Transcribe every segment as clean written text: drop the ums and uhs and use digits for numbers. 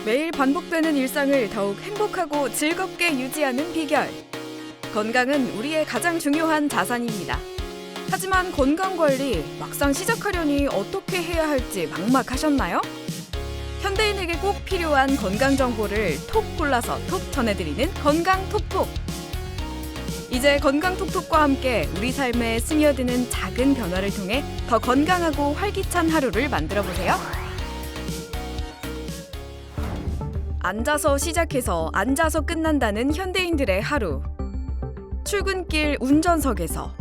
매일 반복되는 일상을 더욱 행복하고 즐겁게 유지하는 비결. 건강은 우리의 가장 중요한 자산입니다. 하지만 건강관리 막상 시작하려니 어떻게 해야 할지 막막하셨나요? 현대인에게 꼭 필요한 건강 정보를 톡 골라서 톡 전해드리는 건강톡톡. 이제 건강톡톡과 함께 우리 삶에 스며드는 작은 변화를 통해 더 건강하고 활기찬 하루를 만들어보세요. 앉아서 시작해서 앉아서 끝난다는 현대인들의 하루. 출근길 운전석에서,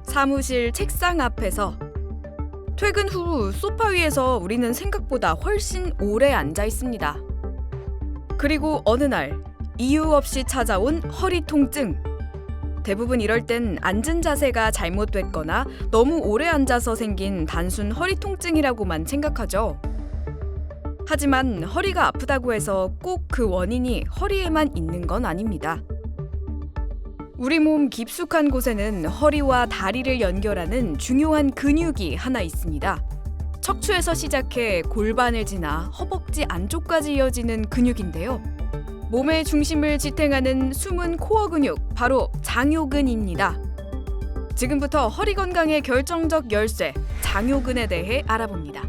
사무실 책상 앞에서, 퇴근 후 소파 위에서 우리는 생각보다 훨씬 오래 앉아 있습니다. 그리고 어느 날 이유 없이 찾아온 허리 통증. 대부분 이럴 땐 앉은 자세가 잘못됐거나 너무 오래 앉아서 생긴 단순 허리 통증이라고만 생각하죠. 하지만 허리가 아프다고 해서 꼭 그 원인이 허리에만 있는 건 아닙니다. 우리 몸 깊숙한 곳에는 허리와 다리를 연결하는 중요한 근육이 하나 있습니다. 척추에서 시작해 골반을 지나 허벅지 안쪽까지 이어지는 근육인데요. 몸의 중심을 지탱하는 숨은 코어 근육, 바로 장요근입니다. 지금부터 허리 건강의 결정적 열쇠, 장요근에 대해 알아봅니다.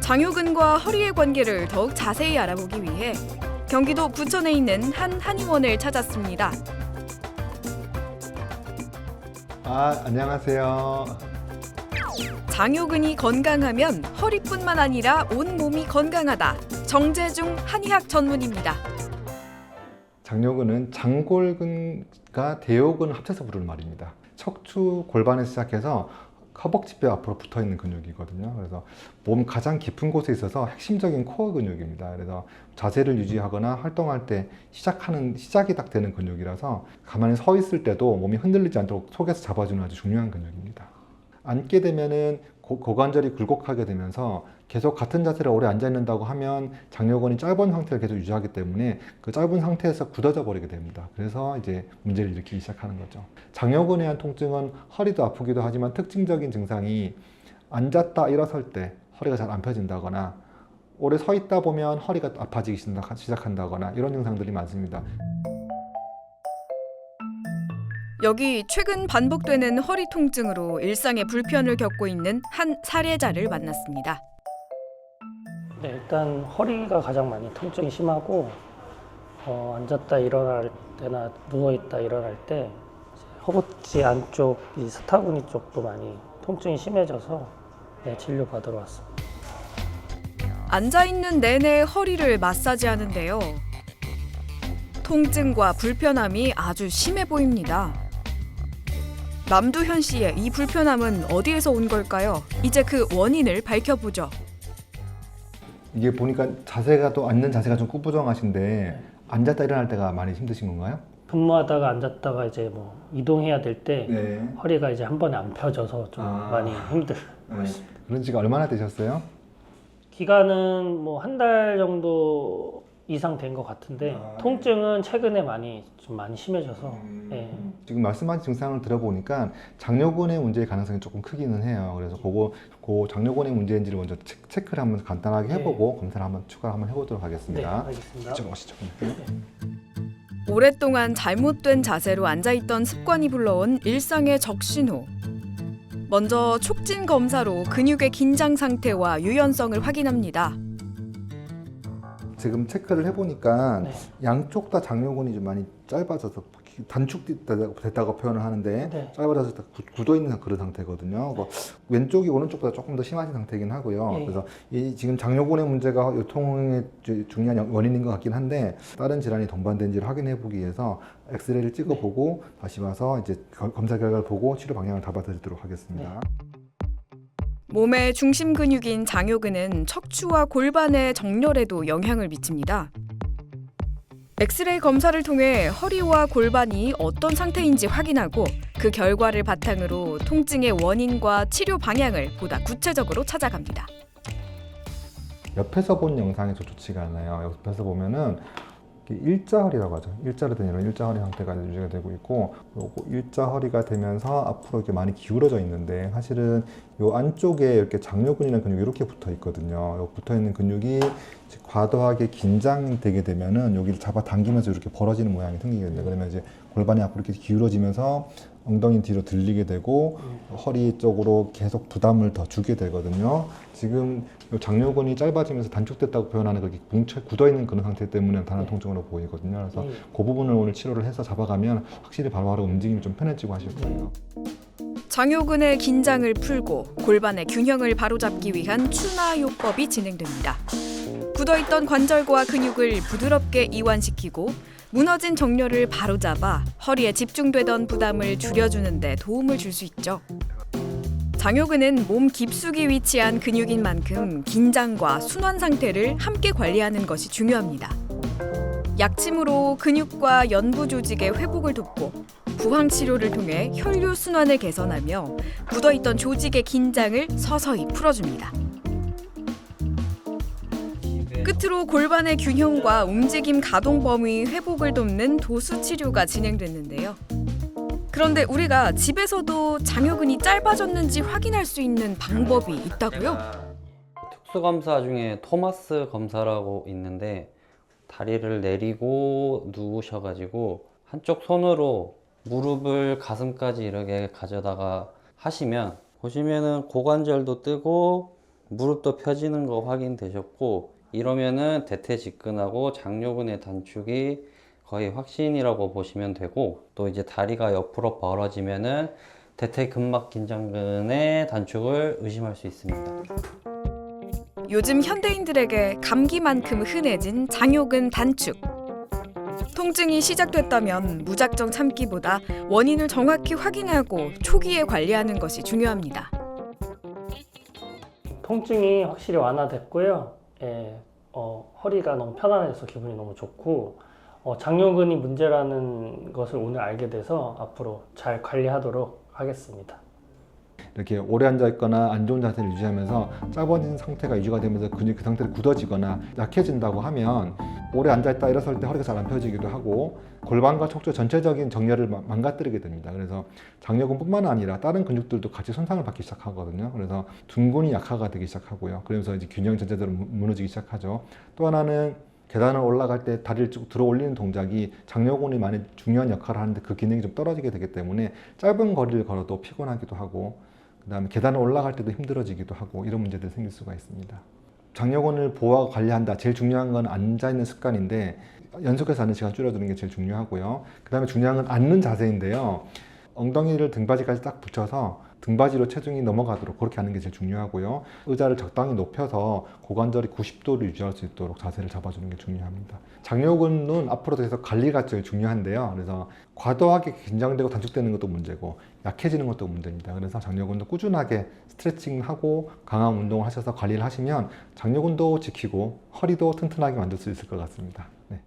장요근과 허리의 관계를 더욱 자세히 알아보기 위해 경기도 부천에 있는 한 한의원을 찾았습니다. 안녕하세요. 장요근이 건강하면 허리뿐만 아니라 온 몸이 건강하다. 정재중 한의학 전문입니다. 장요근은 장골근과 대요근을 합쳐서 부르는 말입니다. 척추 골반에 시작해서 허벅지뼈 앞으로 붙어 있는 근육이거든요. 그래서 몸 가장 깊은 곳에 있어서 핵심적인 코어 근육입니다. 그래서 자세를 유지하거나 활동할 때 시작이 딱 되는 근육이라서 가만히 서 있을 때도 몸이 흔들리지 않도록 속에서 잡아주는 아주 중요한 근육입니다. 앉게 되면은 고관절이 굴곡하게 되면서 계속 같은 자세를 오래 앉아 있는다고 하면 장요근이 짧은 상태를 계속 유지하기 때문에 그 짧은 상태에서 굳어져 버리게 됩니다. 그래서 이제 문제를 일으키기 시작하는 거죠. 장요근에 의한 통증은 허리도 아프기도 하지만 특징적인 증상이 앉았다 일어설 때 허리가 잘 안 펴진다거나 오래 서 있다 보면 허리가 아파지기 시작한다거나 이런 증상들이 많습니다. 여기 최근 반복되는 허리 통증으로 일상의 불편을 겪고 있는 한 사례자를 만났습니다. 네, 일단 허리가 가장 많이 통증이 심하고 앉았다 일어날 때나 누워있다 일어날 때 허벅지 안쪽 이 스타구니 쪽도 많이 통증이 심해져서 진료 받으러 왔습니다. 앉아있는 내내 허리를 마사지하는데요. 통증과 불편함이 아주 심해 보입니다. 남두현 씨의 이 불편함은 어디에서 온 걸까요? 이제 그 원인을 밝혀보죠. 이게 보니까 앉는 자세가 좀 꾸부정하신데 앉았다 일어날 때가 많이 힘드신 건가요? 근무하다가 앉았다가 이제 뭐 이동해야 될 때 네. 허리가 이제 한 번에 안 펴져서 좀 많이 힘들고 있습니다. 그런 지가 얼마나 되셨어요? 기간은 뭐 한 달 정도 이상 된 것 같은데 통증은 최근에 많이 심해져서 지금 말씀하신 증상을 들어보니까 장요근의 문제의 가능성이 조금 크기는 해요. 그래서 그 장요근의 문제인지를 먼저 체크를 한번 간단하게 해보고 검사를 한번 추가로 한번 해보도록 하겠습니다. 네, 알겠습니다. 이쪽으로 오시죠. 오랫동안 잘못된 자세로 앉아있던 습관이 불러온 일상의 적신호. 먼저 촉진 검사로 근육의 긴장 상태와 유연성을 확인합니다. 지금 체크를 해보니까 네. 양쪽 다 장요근이 좀 많이 짧아져서 단축됐다고 표현을 하는데 네. 짧아져서 굳어있는 그런 상태거든요. 왼쪽이 오른쪽보다 조금 더 심하신 상태이긴 하고요. 네. 그래서 이 지금 장요근의 문제가 요통의 중요한 원인인 것 같긴 한데 다른 질환이 동반된지를 확인해 보기 위해서 엑스레이를 찍어보고 다시 와서 이제 검사 결과를 보고 치료 방향을 잡아드리도록 하겠습니다. 몸의 중심 근육인 장요근은 척추와 골반의 정렬에도 영향을 미칩니다. 엑스레이 검사를 통해 허리와 골반이 어떤 상태인지 확인하고 그 결과를 바탕으로 통증의 원인과 치료 방향을 보다 구체적으로 찾아갑니다. 옆에서 본 영상이 좀 좋지가 않아요. 옆에서 보면은 일자허리라고 하죠. 일자로 된 이런 일자허리 상태가 유지가 되고 있고, 요거 일자허리가 되면서 앞으로 이렇게 많이 기울어져 있는데, 사실은 요 안쪽에 이렇게 장요근이라는 근육이 이렇게 붙어 있거든요. 요 붙어 있는 근육이 과도하게 긴장되게 되면은 여기를 잡아 당기면서 이렇게 벌어지는 모양이 생기게 됩니다. 그러면 이제 골반이 앞으로 이렇게 기울어지면서 엉덩이 뒤로 들리게 되고 허리 쪽으로 계속 부담을 더 주게 되거든요. 지금 요 장요근이 짧아지면서 단축됐다고 표현하는 그렇게 굳어 있는 그런 상태 때문에 나타나는 통증으로 보이거든요. 그래서 그 부분을 오늘 치료를 해서 잡아가면 확실히 바로바로 움직임이 좀 편해지고 하실 거예요. 장요근의 긴장을 풀고 골반의 균형을 바로잡기 위한 추나요법이 진행됩니다. 굳어있던 관절과 근육을 부드럽게 이완시키고 무너진 정렬을 바로잡아 허리에 집중되던 부담을 줄여주는 데 도움을 줄 수 있죠. 장요근은 몸 깊숙이 위치한 근육인 만큼 긴장과 순환 상태를 함께 관리하는 것이 중요합니다. 약침으로 근육과 연부 조직의 회복을 돕고 부항 치료를 통해 혈류 순환을 개선하며 굳어있던 조직의 긴장을 서서히 풀어줍니다. 끝으로 골반의 균형과 움직임 가동 범위 회복을 돕는 도수 치료가 진행됐는데요. 그런데 우리가 집에서도 장요근이 짧아졌는지 확인할 수 있는 방법이 있다고요? 특수 검사 중에 토마스 검사라고 있는데 다리를 내리고 누우셔가지고 한쪽 손으로 무릎을 가슴까지 이렇게 가져다가 하시면 보시면은 고관절도 뜨고 무릎도 펴지는 거 확인되셨고, 이러면은 대퇴직근하고 장요근의 단축이 거의 확신이라고 보시면 되고, 또 이제 다리가 옆으로 벌어지면은 대퇴근막 긴장근의 단축을 의심할 수 있습니다. 요즘 현대인들에게 감기만큼 흔해진 장요근 단축. 통증이 시작됐다면 무작정 참기보다 원인을 정확히 확인하고 초기에 관리하는 것이 중요합니다. 통증이 확실히 완화됐고요. 허리가 너무 편안해서 기분이 너무 좋고, 장요근이 문제라는 것을 오늘 알게 돼서 앞으로 잘 관리하도록 하겠습니다. 이렇게 오래 앉아 있거나 안 좋은 자세를 유지하면서 짧아진 상태가 유지가 되면서 근육이 그 상태로 굳어지거나 약해진다고 하면 오래 앉아 있다 일어설 때 허리가 잘 안 펴지기도 하고 골반과 척추 전체적인 정렬을 망가뜨리게 됩니다. 그래서 장요근뿐만 아니라 다른 근육들도 같이 손상을 받기 시작하거든요. 그래서 둔근이 약화가 되기 시작하고요. 그러면서 이제 균형 전체적으로 무너지기 시작하죠. 또 하나는 계단을 올라갈 때 다리를 쭉 들어 올리는 동작이 장요근이 많이 중요한 역할을 하는데 그 기능이 좀 떨어지게 되기 때문에 짧은 거리를 걸어도 피곤하기도 하고, 그 다음에 계단을 올라갈 때도 힘들어지기도 하고 이런 문제들이 생길 수가 있습니다. 장요근을 보호하고 관리한다. 제일 중요한 건 앉아있는 습관인데 연속해서 앉는 시간 줄여두는 게 제일 중요하고요. 그 다음에 중요한 건 앉는 자세인데요. 엉덩이를 등받이까지 딱 붙여서 등받이로 체중이 넘어가도록 그렇게 하는 게 제일 중요하고요. 의자를 적당히 높여서 고관절이 90도를 유지할 수 있도록 자세를 잡아주는 게 중요합니다. 장요근은 앞으로도 계속 관리가 제일 중요한데요. 그래서 과도하게 긴장되고 단축되는 것도 문제고 약해지는 것도 문제입니다. 그래서 장요근도 꾸준하게 스트레칭하고 강한 운동을 하셔서 관리를 하시면 장요근도 지키고 허리도 튼튼하게 만들 수 있을 것 같습니다. 네.